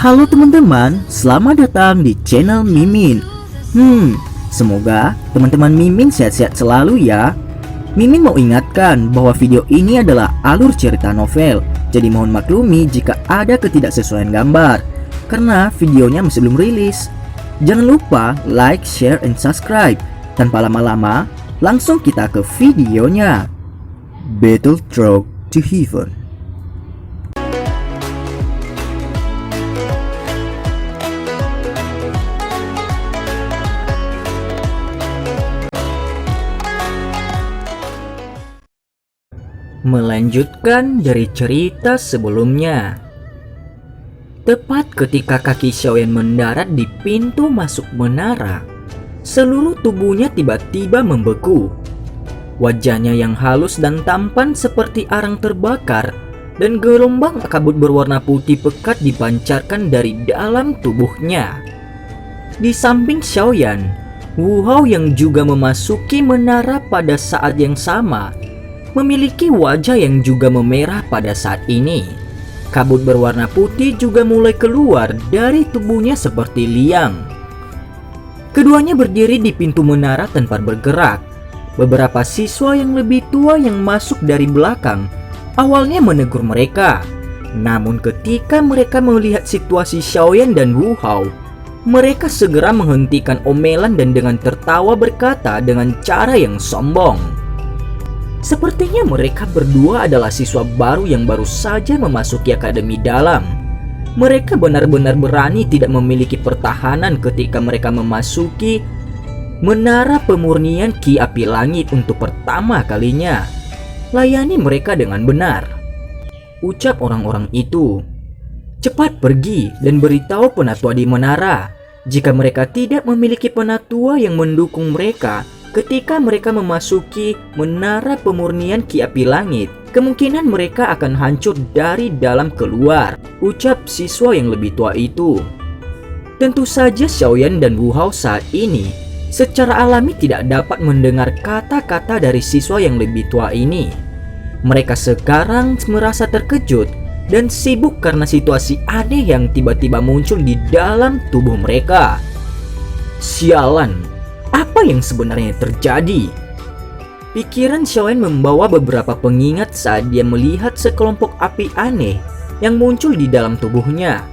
Halo teman-teman, selamat datang di channel Mimin. Semoga teman-teman Mimin sehat-sehat selalu ya. Mimin mau ingatkan bahwa video ini adalah alur cerita novel, jadi mohon maklumi jika ada ketidaksesuaian gambar, karena videonya masih belum rilis. Jangan lupa like, share, and subscribe. Tanpa lama-lama, langsung kita ke videonya. Battle Road to Heaven. Melanjutkan dari cerita sebelumnya. Tepat ketika kaki Xiaoyan mendarat di pintu masuk menara, seluruh tubuhnya tiba-tiba membeku. Wajahnya yang halus dan tampan seperti arang terbakar, dan gelombang kabut berwarna putih pekat dipancarkan dari dalam tubuhnya. Di samping Xiaoyan, Wu Hao yang juga memasuki menara pada saat yang sama memiliki wajah yang juga memerah pada saat ini. Kabut berwarna putih juga mulai keluar dari tubuhnya seperti liang. Keduanya berdiri di pintu menara tanpa bergerak. Beberapa siswa yang lebih tua yang masuk dari belakang awalnya menegur mereka. Namun ketika mereka melihat situasi Xiaoyan dan Wu Hao, mereka segera menghentikan omelan dan dengan tertawa berkata dengan cara yang sombong. Sepertinya mereka berdua adalah siswa baru yang baru saja memasuki akademi dalam. Mereka benar-benar berani tidak memiliki pertahanan ketika mereka memasuki menara pemurnian Ki Api Langit untuk pertama kalinya. Layani mereka dengan benar, ucap orang-orang itu. Cepat pergi dan beritahu penatua di menara jika mereka tidak memiliki penatua yang mendukung mereka. Ketika mereka memasuki menara pemurnian Ki Api Langit, kemungkinan mereka akan hancur dari dalam keluar, ucap siswa yang lebih tua itu. Tentu saja Xiaoyan dan Wu Hao saat ini secara alami tidak dapat mendengar kata-kata dari siswa yang lebih tua ini. Mereka sekarang merasa terkejut dan sibuk karena situasi aneh yang tiba-tiba muncul di dalam tubuh mereka. Sialan! Apa yang sebenarnya terjadi? Pikiran Xiaoyan membawa beberapa pengingat saat dia melihat sekelompok api aneh yang muncul di dalam tubuhnya.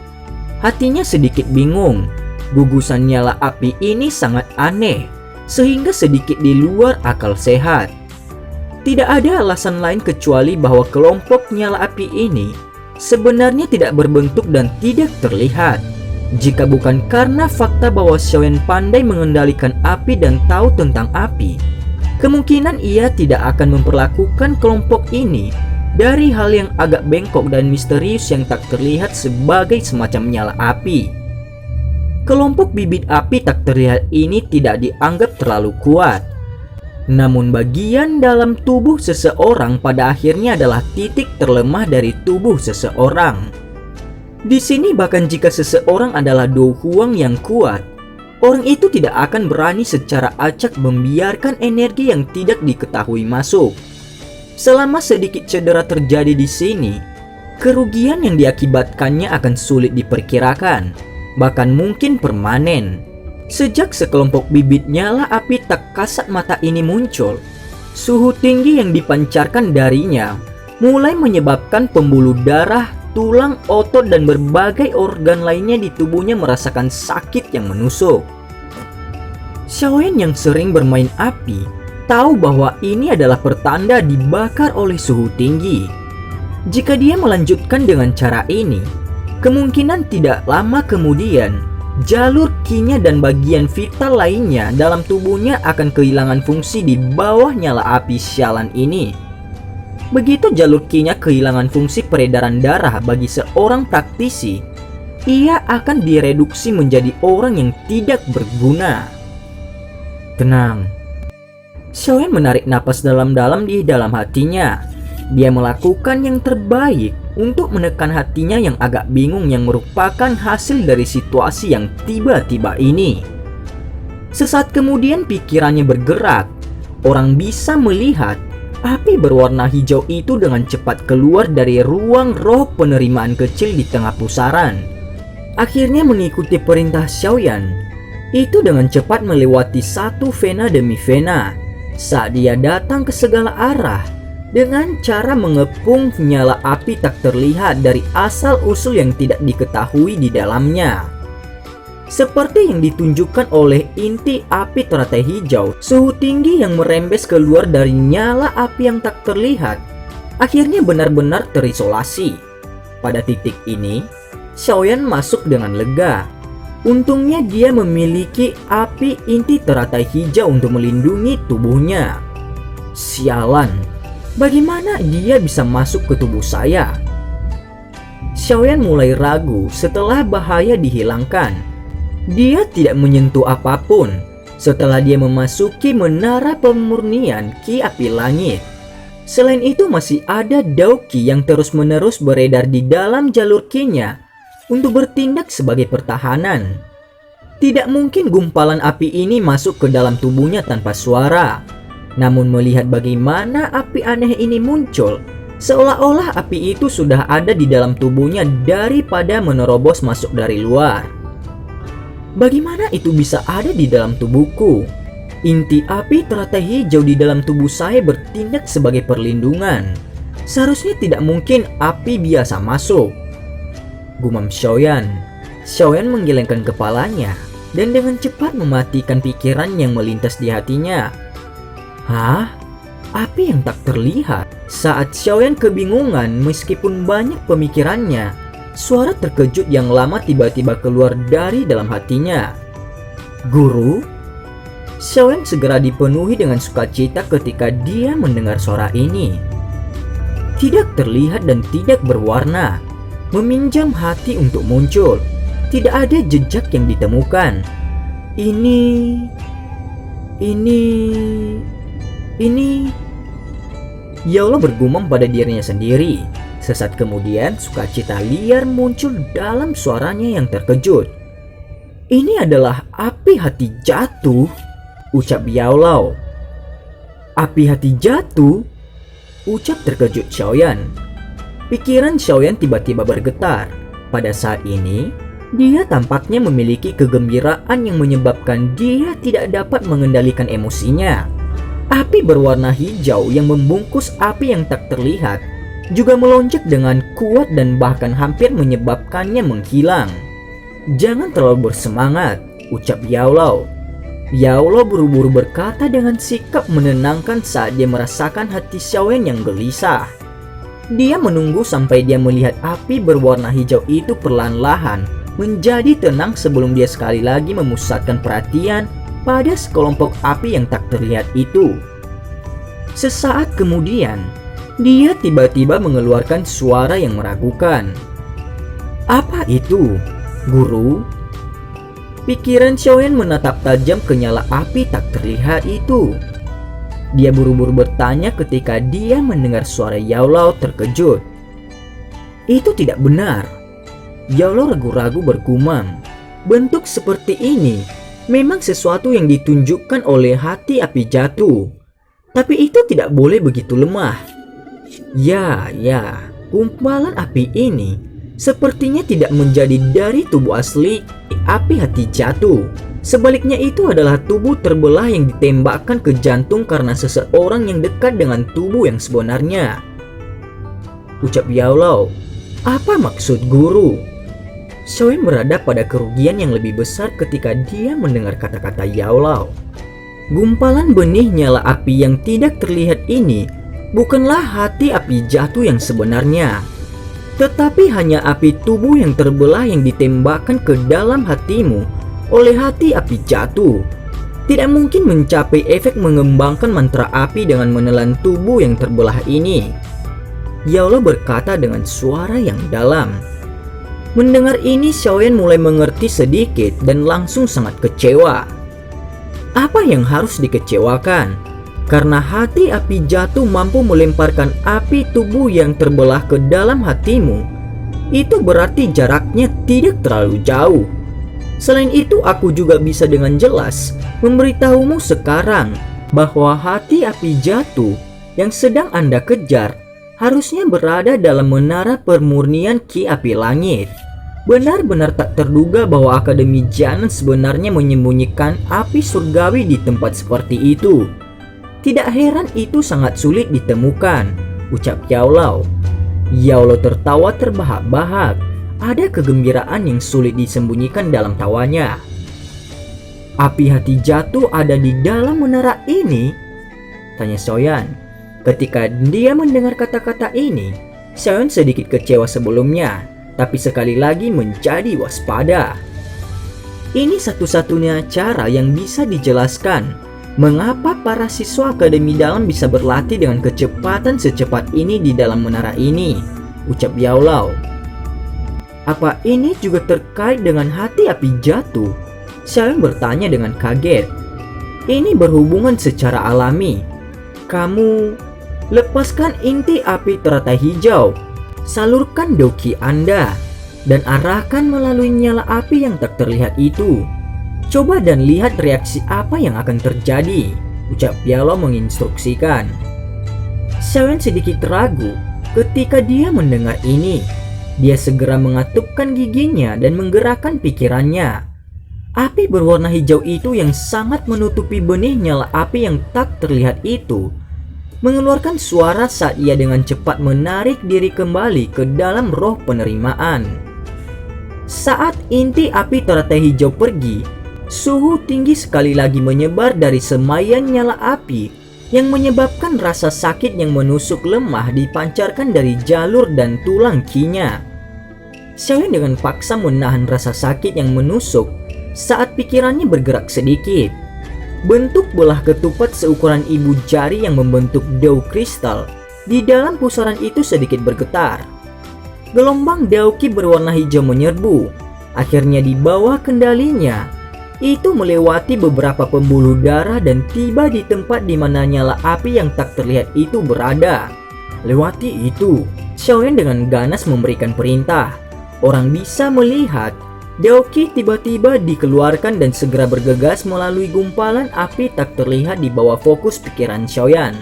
Hatinya sedikit bingung. Gugusan nyala api ini sangat aneh, sehingga sedikit di luar akal sehat. Tidak ada alasan lain kecuali bahwa kelompok nyala api ini sebenarnya tidak berbentuk dan tidak terlihat. Jika bukan karena fakta bahwa Xiaoyan pandai mengendalikan api dan tahu tentang api, kemungkinan ia tidak akan memperlakukan kelompok ini dari hal yang agak bengkok dan misterius yang tak terlihat sebagai semacam nyala api. Kelompok bibit api tak terlihat ini tidak dianggap terlalu kuat. Namun bagian dalam tubuh seseorang pada akhirnya adalah titik terlemah dari tubuh seseorang. Di sini bahkan jika seseorang adalah Do Huang yang kuat, orang itu tidak akan berani secara acak membiarkan energi yang tidak diketahui masuk. Selama sedikit cedera terjadi di sini, kerugian yang diakibatkannya akan sulit diperkirakan, bahkan mungkin permanen. Sejak sekelompok bibit nyala api tak kasat mata ini muncul, suhu tinggi yang dipancarkan darinya mulai menyebabkan pembuluh darah, tulang, otot, dan berbagai organ lainnya di tubuhnya merasakan sakit yang menusuk. Xiaoyan yang sering bermain api tahu bahwa ini adalah pertanda dibakar oleh suhu tinggi. Jika dia melanjutkan dengan cara ini, kemungkinan tidak lama kemudian jalur Qi-nya dan bagian vital lainnya dalam tubuhnya akan kehilangan fungsi di bawah nyala api sialan ini. Begitu jalur Qi-nya kehilangan fungsi peredaran darah bagi seorang praktisi, ia akan direduksi menjadi orang yang tidak berguna. Tenang. Xiaoyan menarik napas dalam-dalam di dalam hatinya. Dia melakukan yang terbaik untuk menekan hatinya yang agak bingung yang merupakan hasil dari situasi yang tiba-tiba ini. Sesaat kemudian pikirannya bergerak. Orang bisa melihat api berwarna hijau itu dengan cepat keluar dari ruang roh penerimaan kecil di tengah pusaran. akhirnya mengikuti perintah Xiaoyan. Itu dengan cepat melewati satu vena demi vena saat dia datang ke segala arah dengan cara mengepung nyala api tak terlihat dari asal-usul yang tidak diketahui di dalamnya. Seperti yang ditunjukkan oleh inti api teratai hijau, suhu tinggi yang merembes keluar dari nyala api yang tak terlihat akhirnya benar-benar terisolasi. Pada titik ini, Xiaoyan masuk dengan lega. Untungnya dia memiliki api inti teratai hijau untuk melindungi tubuhnya. Sialan, bagaimana dia bisa masuk ke tubuh saya? Xiaoyan mulai ragu setelah bahaya dihilangkan. Dia tidak menyentuh apapun setelah dia memasuki menara pemurnian Ki Api Langit. Selain itu masih ada Dao-Ki yang terus-menerus beredar di dalam jalur Ki-nya untuk bertindak sebagai pertahanan. Tidak mungkin gumpalan api ini masuk ke dalam tubuhnya tanpa suara. Namun melihat bagaimana api aneh ini muncul, seolah-olah api itu sudah ada di dalam tubuhnya daripada menerobos masuk dari luar. Bagaimana itu bisa ada di dalam tubuhku? Inti api teratai hijau di dalam tubuh saya bertindak sebagai perlindungan. Seharusnya tidak mungkin api biasa masuk. Gumam Xiaoyan. Xiaoyan menggelengkan kepalanya dan dengan cepat mematikan pikiran yang melintas di hatinya. Hah? Api yang tak terlihat? Saat Xiaoyan kebingungan meskipun banyak pemikirannya, suara terkejut yang lama tiba-tiba keluar dari dalam hatinya. Guru? Xiaoyan segera dipenuhi dengan sukacita ketika dia mendengar suara ini. Tidak terlihat dan tidak berwarna, meminjam hati untuk muncul. Tidak ada jejak yang ditemukan. Ini... Ya Allah, bergumam pada dirinya sendiri. Sesaat kemudian sukacita liar muncul dalam suaranya yang terkejut. Ini adalah api hati jatuh, ucap Yaolao. Api hati jatuh? Ucap terkejut Xiaoyan. Pikiran Xiaoyan tiba-tiba bergetar. Pada saat ini, dia tampaknya memiliki kegembiraan yang menyebabkan dia tidak dapat mengendalikan emosinya. Api berwarna hijau yang membungkus api yang tak terlihat juga melonjak dengan kuat dan bahkan hampir menyebabkannya menghilang. Jangan terlalu bersemangat, ucap Yaolao. Yaolao buru-buru berkata dengan sikap menenangkan saat dia merasakan hati Xiaoyan yang gelisah. Dia menunggu sampai dia melihat api berwarna hijau itu perlahan-lahan menjadi tenang sebelum dia sekali lagi memusatkan perhatian pada sekelompok api yang tak terlihat itu. Sesaat kemudian, dia tiba-tiba mengeluarkan suara yang meragukan. Apa itu, Guru? Pikiran Xiaoyan menatap tajam ke nyala api tak terlihat itu. Dia buru-buru bertanya ketika dia mendengar suara Yaolao terkejut. Itu tidak benar. Yaolao ragu-ragu bergumam. Bentuk seperti ini memang sesuatu yang ditunjukkan oleh hati api jatuh. Tapi itu tidak boleh begitu lemah. Ya, gumpalan api ini sepertinya tidak menjadi dari tubuh asli api hati jatuh. Sebaliknya itu adalah tubuh terbelah yang ditembakkan ke jantung karena seseorang yang dekat dengan tubuh yang sebenarnya. Ucap Yaolao. Apa maksud Guru? Xiaoyan berada pada kerugian yang lebih besar ketika dia mendengar kata-kata Yaolao. Gumpalan benih nyala api yang tidak terlihat ini bukanlah hati api jatuh yang sebenarnya, tetapi hanya api tubuh yang terbelah yang ditembakkan ke dalam hatimu oleh hati api jatuh. Tidak mungkin mencapai efek mengembangkan mantra api dengan menelan tubuh yang terbelah ini. Yaolao berkata dengan suara yang dalam. Mendengar ini, Xiaoyan mulai mengerti sedikit dan langsung sangat kecewa. Apa yang harus dikecewakan? Karena hati api jatuh mampu melemparkan api tubuh yang terbelah ke dalam hatimu. Itu berarti jaraknya tidak terlalu jauh. Selain itu, aku juga bisa dengan jelas memberitahumu sekarang bahwa hati api jatuh yang sedang Anda kejar harusnya berada dalam menara pemurnian Ki Api Langit. Benar-benar tak terduga bahwa Akademi Jianan sebenarnya menyembunyikan api surgawi di tempat seperti itu. Tidak heran itu sangat sulit ditemukan, ucap Yao Lao. Yao Lao tertawa terbahak-bahak. Ada kegembiraan yang sulit disembunyikan dalam tawanya. Api hati jatuh ada di dalam menara ini? Tanya Xiaoyan. Ketika dia mendengar kata-kata ini, Xiaoyan sedikit kecewa sebelumnya, tapi sekali lagi menjadi waspada. Ini satu-satunya cara yang bisa dijelaskan mengapa para siswa Akademi Dalam bisa berlatih dengan kecepatan secepat ini di dalam menara ini, ucap Yao Lao. Apa ini juga terkait dengan hati api jatuh? Xiaoyan bertanya dengan kaget. Ini berhubungan secara alami. Kamu lepaskan inti api teratai hijau, salurkan doki Anda, dan arahkan melalui nyala api yang tak terlihat itu. Coba dan lihat reaksi apa yang akan terjadi, ucap Yao Lao menginstruksikan. Xiaoyan sedikit ragu ketika dia mendengar ini. Dia segera mengatupkan giginya dan menggerakkan pikirannya. Api berwarna hijau itu yang sangat menutupi benih nyala api yang tak terlihat itu mengeluarkan suara saat ia dengan cepat menarik diri kembali ke dalam roh penerimaan. Saat inti api teratai hijau pergi, suhu tinggi sekali lagi menyebar dari semaian nyala api yang menyebabkan rasa sakit yang menusuk lemah dipancarkan dari jalur dan tulang kinya. Xiaoyan dengan paksa menahan rasa sakit yang menusuk saat pikirannya bergerak sedikit. Bentuk belah ketupat seukuran ibu jari yang membentuk dao kristal di dalam pusaran itu sedikit bergetar. Gelombang dao ki berwarna hijau menyerbu. Akhirnya di bawah kendalinya, itu melewati beberapa pembuluh darah dan tiba di tempat di mana nyala api yang tak terlihat itu berada. Lewati itu, Xiaoyan dengan ganas memberikan perintah. Orang bisa melihat dao ki tiba-tiba dikeluarkan dan segera bergegas melalui gumpalan api tak terlihat di bawah fokus pikiran Xiaoyan.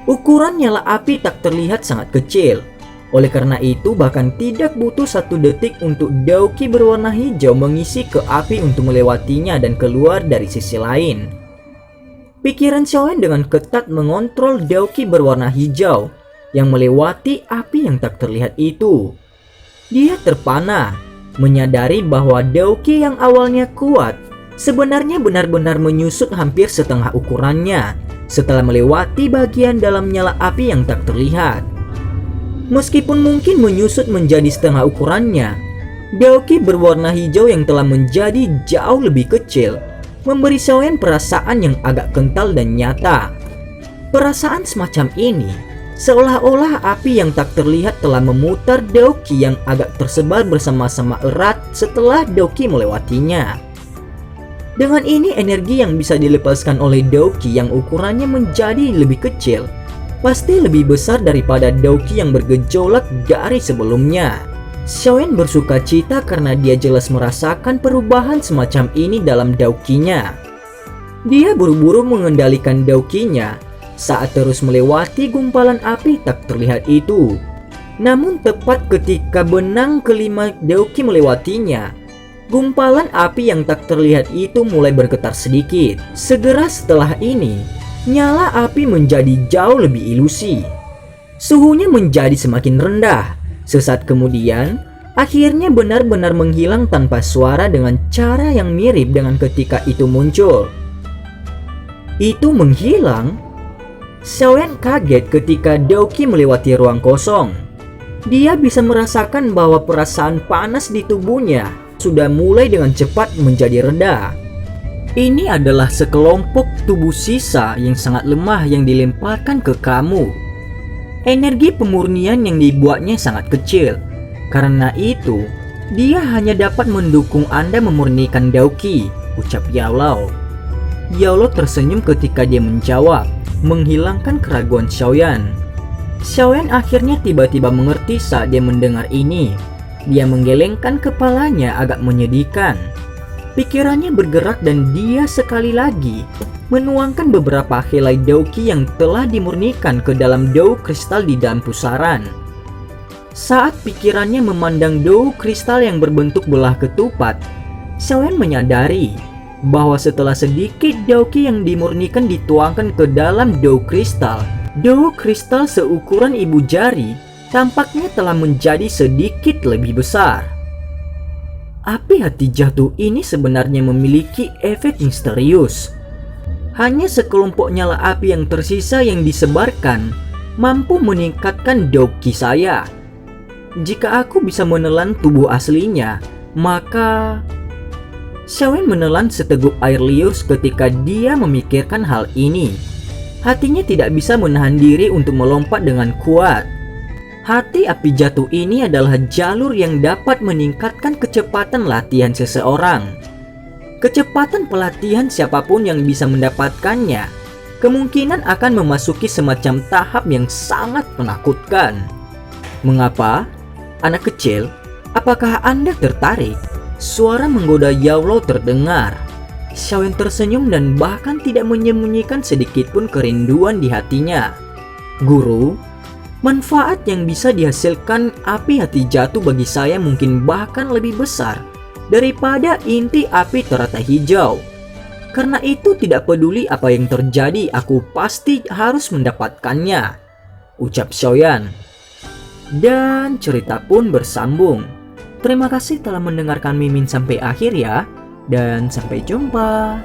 Ukuran nyala api tak terlihat sangat kecil. Oleh karena itu bahkan tidak butuh 1 detik untuk dao ki berwarna hijau mengisi ke api untuk melewatinya dan keluar dari sisi lain. Pikiran Xiaoyan dengan ketat mengontrol dao ki berwarna hijau yang melewati api yang tak terlihat itu. Dia terpana, menyadari bahwa dao ki yang awalnya kuat sebenarnya benar-benar menyusut hampir setengah ukurannya setelah melewati bagian dalam nyala api yang tak terlihat. Meskipun mungkin menyusut menjadi setengah ukurannya, dao ki berwarna hijau yang telah menjadi jauh lebih kecil memberi Xiaoyan perasaan yang agak kental dan nyata. Perasaan semacam ini seolah-olah api yang tak terlihat telah memutar dao ki yang agak tersebar bersama-sama erat setelah dao ki melewatinya. Dengan ini energi yang bisa dilepaskan oleh dao ki yang ukurannya menjadi lebih kecil pasti lebih besar daripada dao ki yang bergejolak dari sebelumnya. Xiaoyan bersuka cita karena dia jelas merasakan perubahan semacam ini dalam dao ki-nya. Dia buru-buru mengendalikan dao ki-nya saat terus melewati gumpalan api tak terlihat itu. Namun tepat ketika benang kelima dao ki melewatinya, gumpalan api yang tak terlihat itu mulai bergetar sedikit. Segera setelah ini, nyala api menjadi jauh lebih ilusi. Suhunya menjadi semakin rendah. Sesaat kemudian, akhirnya benar-benar menghilang tanpa suara dengan cara yang mirip dengan ketika itu muncul. Itu menghilang? Xiaoyan kaget ketika dao ki melewati ruang kosong. Dia bisa merasakan bahwa perasaan panas di tubuhnya sudah mulai dengan cepat menjadi reda. Ini adalah sekelompok tubuh sisa yang sangat lemah yang dilemparkan ke kamu. Energi pemurnian yang dibuatnya sangat kecil. Karena itu, dia hanya dapat mendukung Anda memurnikan dao ki, ucap Yao Lao. Yao Lao tersenyum ketika dia menjawab, menghilangkan keraguan Xiaoyan. Xiaoyan akhirnya tiba-tiba mengerti saat dia mendengar ini. Dia menggelengkan kepalanya agak menyedihkan. Pikirannya bergerak dan dia sekali lagi menuangkan beberapa helai dao ki yang telah dimurnikan ke dalam dao kristal di dalam pusaran. Saat pikirannya memandang dou kristal yang berbentuk belah ketupat, Xiaoyan menyadari bahwa setelah sedikit dauqi yang dimurnikan dituangkan ke dalam dou kristal seukuran ibu jari tampaknya telah menjadi sedikit lebih besar. Api hati jatuh ini sebenarnya memiliki efek misterius. Hanya sekelompok nyala api yang tersisa yang disebarkan mampu meningkatkan dauqi saya. Jika aku bisa menelan tubuh aslinya, maka... Xiaoyan menelan seteguk air liur ketika dia memikirkan hal ini. Hatinya tidak bisa menahan diri untuk melompat dengan kuat. Hati api jatuh ini adalah jalur yang dapat meningkatkan kecepatan latihan seseorang. Kecepatan pelatihan siapapun yang bisa mendapatkannya kemungkinan akan memasuki semacam tahap yang sangat menakutkan. Mengapa? Anak kecil, apakah Anda tertarik? Suara menggoda Yaulo terdengar. Xiaoyan tersenyum dan bahkan tidak menyembunyikan sedikit pun kerinduan di hatinya. Guru, manfaat yang bisa dihasilkan api hati jatuh bagi saya mungkin bahkan lebih besar daripada inti api teratai hijau. Karena itu tidak peduli apa yang terjadi, aku pasti harus mendapatkannya, ucap Xiaoyan. Dan cerita pun bersambung. Terima kasih telah mendengarkan Mimin sampai akhir ya, dan sampai jumpa.